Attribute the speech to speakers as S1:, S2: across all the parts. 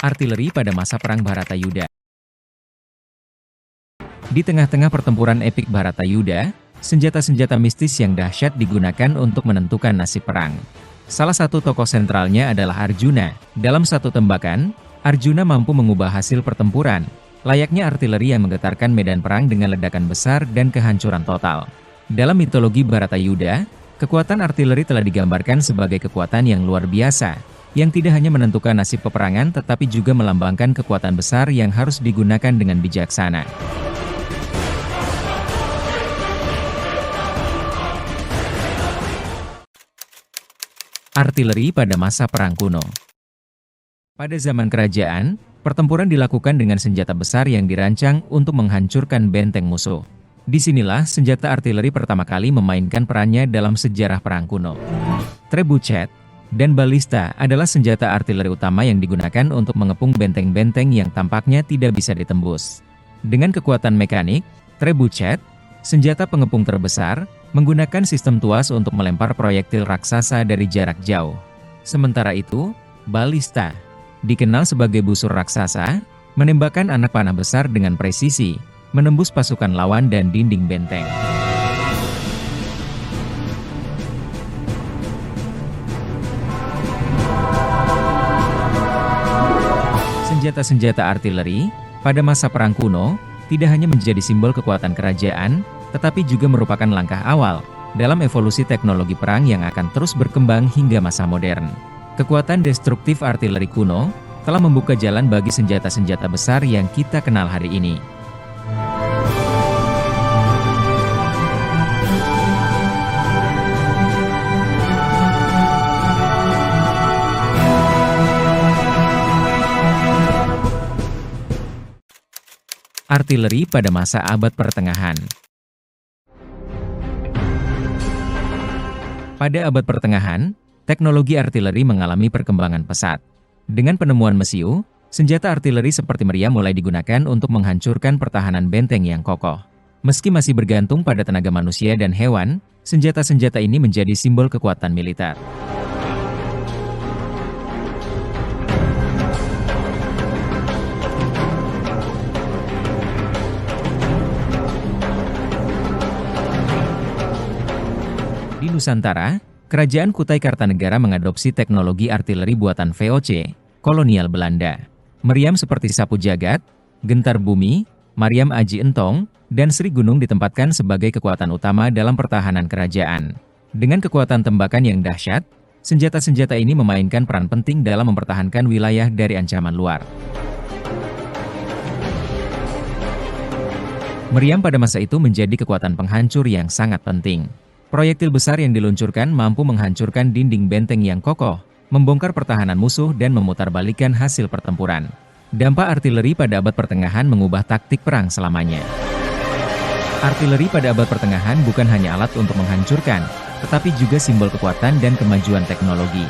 S1: Artileri pada masa Perang Bharatayuddha. Di tengah-tengah pertempuran epik Bharatayuddha, senjata-senjata mistis yang dahsyat digunakan untuk menentukan nasib perang. Salah satu tokoh sentralnya adalah Arjuna. Dalam satu tembakan, Arjuna mampu mengubah hasil pertempuran, layaknya artileri yang menggetarkan medan perang dengan ledakan besar dan kehancuran total. Dalam mitologi Bharatayuddha, kekuatan artileri telah digambarkan sebagai kekuatan yang luar biasa, yang tidak hanya menentukan nasib peperangan tetapi juga melambangkan kekuatan besar yang harus digunakan dengan bijaksana. Artileri pada masa perang kuno. Pada zaman kerajaan, pertempuran dilakukan dengan senjata besar yang dirancang untuk menghancurkan benteng musuh. Disinilah senjata artileri pertama kali memainkan perannya dalam sejarah perang kuno. Trebuchet dan balista adalah senjata artileri utama yang digunakan untuk mengepung benteng-benteng yang tampaknya tidak bisa ditembus. Dengan kekuatan mekanik, trebuchet, senjata pengepung terbesar, menggunakan sistem tuas untuk melempar proyektil raksasa dari jarak jauh. Sementara itu, balista, dikenal sebagai busur raksasa, menembakkan anak panah besar dengan presisi, menembus pasukan lawan dan dinding benteng. Senjata-senjata artileri, pada masa perang kuno, tidak hanya menjadi simbol kekuatan kerajaan, tetapi juga merupakan langkah awal dalam evolusi teknologi perang yang akan terus berkembang hingga masa modern. Kekuatan destruktif artileri kuno telah membuka jalan bagi senjata-senjata besar yang kita kenal hari ini. Artileri pada masa abad pertengahan. Pada abad pertengahan, teknologi artileri mengalami perkembangan pesat. Dengan penemuan mesiu, senjata artileri seperti meriam mulai digunakan untuk menghancurkan pertahanan benteng yang kokoh. Meski masih bergantung pada tenaga manusia dan hewan, senjata-senjata ini menjadi simbol kekuatan militer. Di Nusantara, Kerajaan Kutai Kartanegara mengadopsi teknologi artileri buatan VOC, kolonial Belanda. Meriam seperti sapu jagat, gentar bumi, Mariam Aji Entong, dan Sri Gunung ditempatkan sebagai kekuatan utama dalam pertahanan kerajaan. Dengan kekuatan tembakan yang dahsyat, senjata-senjata ini memainkan peran penting dalam mempertahankan wilayah dari ancaman luar. Meriam pada masa itu menjadi kekuatan penghancur yang sangat penting. Proyektil besar yang diluncurkan mampu menghancurkan dinding benteng yang kokoh, membongkar pertahanan musuh dan memutarbalikkan hasil pertempuran. Dampak artileri pada abad pertengahan mengubah taktik perang selamanya. Artileri pada abad pertengahan bukan hanya alat untuk menghancurkan, tetapi juga simbol kekuatan dan kemajuan teknologi.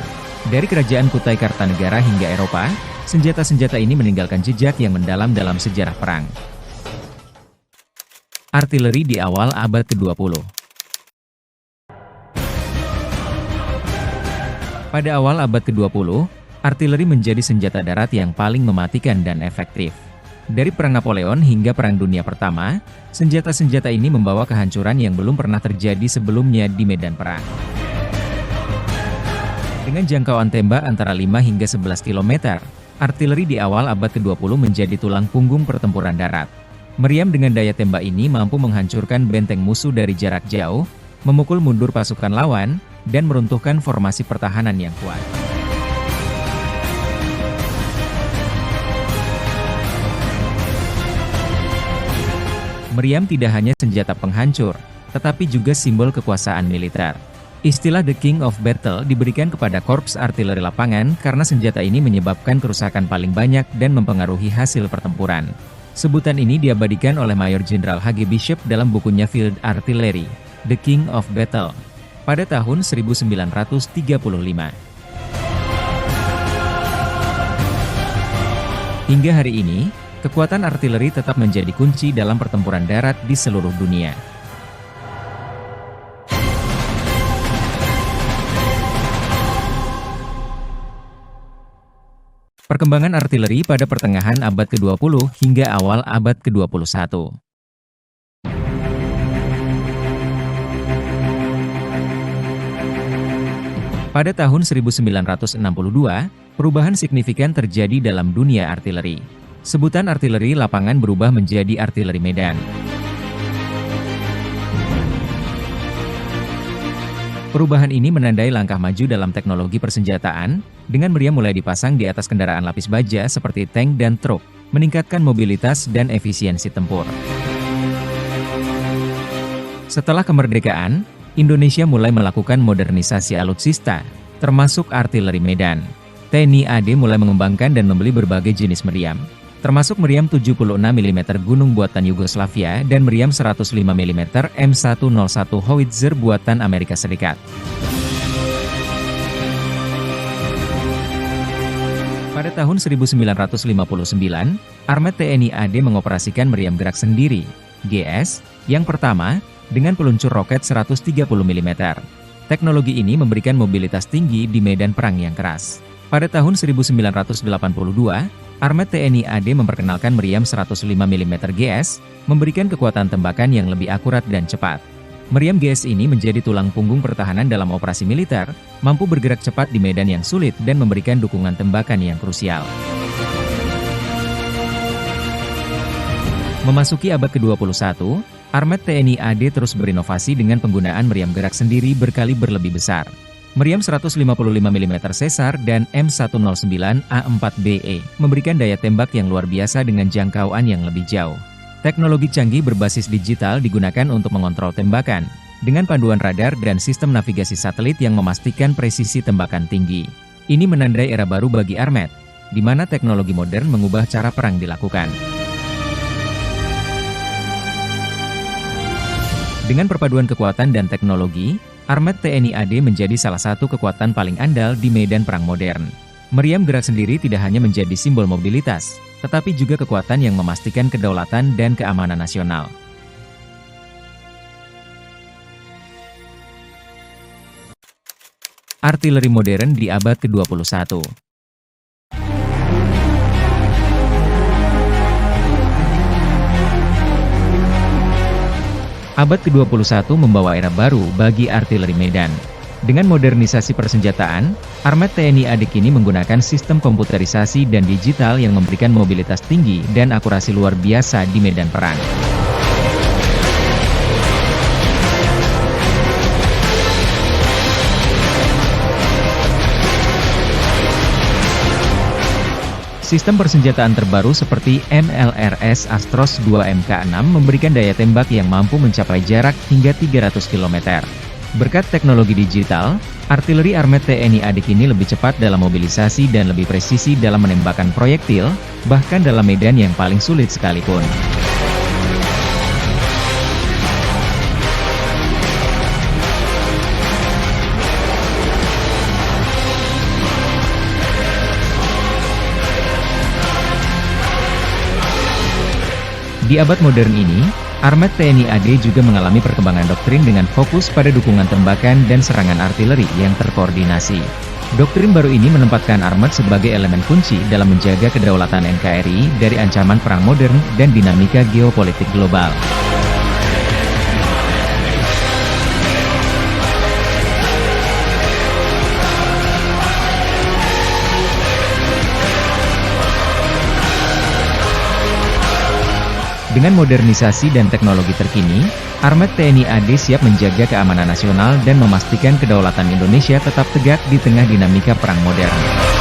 S1: Dari kerajaan Kutai Kartanegara hingga Eropa, senjata-senjata ini meninggalkan jejak yang mendalam dalam sejarah perang. Artileri di awal abad ke-20. Pada awal abad ke-20, artileri menjadi senjata darat yang paling mematikan dan efektif. Dari Perang Napoleon hingga Perang Dunia Pertama, senjata-senjata ini membawa kehancuran yang belum pernah terjadi sebelumnya di medan perang. Dengan jangkauan tembak antara 5 hingga 11 km, artileri di awal abad ke-20 menjadi tulang punggung pertempuran darat. Meriam dengan daya tembak ini mampu menghancurkan benteng musuh dari jarak jauh, memukul mundur pasukan lawan, dan meruntuhkan formasi pertahanan yang kuat. Meriam tidak hanya senjata penghancur, tetapi juga simbol kekuasaan militer. Istilah The King of Battle diberikan kepada korps artileri lapangan karena senjata ini menyebabkan kerusakan paling banyak dan mempengaruhi hasil pertempuran. Sebutan ini diabadikan oleh Mayor Jenderal H.G. Bishop dalam bukunya Field Artillery, The King of Battle, pada tahun 1935. Hingga hari ini, kekuatan artileri tetap menjadi kunci dalam pertempuran darat di seluruh dunia. Perkembangan artileri pada pertengahan abad ke-20 hingga awal abad ke-21. Pada tahun 1962, perubahan signifikan terjadi dalam dunia artileri. Sebutan artileri lapangan berubah menjadi artileri medan. Perubahan ini menandai langkah maju dalam teknologi persenjataan, dengan meriam mulai dipasang di atas kendaraan lapis baja seperti tank dan truk, meningkatkan mobilitas dan efisiensi tempur. Setelah kemerdekaan, Indonesia mulai melakukan modernisasi alutsista, termasuk artileri medan. TNI AD mulai mengembangkan dan membeli berbagai jenis meriam, termasuk meriam 76 mm Gunung buatan Yugoslavia dan meriam 105 mm M101 Howitzer buatan Amerika Serikat. Pada tahun 1959, Armet TNI AD mengoperasikan meriam gerak sendiri, GS, yang pertama, dengan peluncur roket 130 mm. Teknologi ini memberikan mobilitas tinggi di medan perang yang keras. Pada tahun 1982, Armet TNI AD memperkenalkan meriam 105 mm GS, memberikan kekuatan tembakan yang lebih akurat dan cepat. Meriam GS ini menjadi tulang punggung pertahanan dalam operasi militer, mampu bergerak cepat di medan yang sulit dan memberikan dukungan tembakan yang krusial. Memasuki abad ke-21, Armet TNI AD terus berinovasi dengan penggunaan meriam gerak sendiri berkaliber lebih besar. Meriam 155 mm Caesar dan M109 A4BE memberikan daya tembak yang luar biasa dengan jangkauan yang lebih jauh. Teknologi canggih berbasis digital digunakan untuk mengontrol tembakan, dengan panduan radar dan sistem navigasi satelit yang memastikan presisi tembakan tinggi. Ini menandai era baru bagi Armet, di mana teknologi modern mengubah cara perang dilakukan. Dengan perpaduan kekuatan dan teknologi, Armet TNI AD menjadi salah satu kekuatan paling andal di medan perang modern. Meriam gerak sendiri tidak hanya menjadi simbol mobilitas, tetapi juga kekuatan yang memastikan kedaulatan dan keamanan nasional. Artileri modern di abad ke-21. Abad ke-21 membawa era baru bagi artileri medan. Dengan modernisasi persenjataan, Armet TNI AD kini menggunakan sistem komputerisasi dan digital yang memberikan mobilitas tinggi dan akurasi luar biasa di medan perang. Sistem persenjataan terbaru seperti MLRS Astros 2 Mk6 memberikan daya tembak yang mampu mencapai jarak hingga 300 km. Berkat teknologi digital, artileri Armet TNI AD kini lebih cepat dalam mobilisasi dan lebih presisi dalam menembakkan proyektil, bahkan dalam medan yang paling sulit sekalipun. Di abad modern ini, Armet TNI AD juga mengalami perkembangan doktrin dengan fokus pada dukungan tembakan dan serangan artileri yang terkoordinasi. Doktrin baru ini menempatkan Armet sebagai elemen kunci dalam menjaga kedaulatan NKRI dari ancaman perang modern dan dinamika geopolitik global. Dengan modernisasi dan teknologi terkini, Armet TNI AD siap menjaga keamanan nasional dan memastikan kedaulatan Indonesia tetap tegak di tengah dinamika perang modern.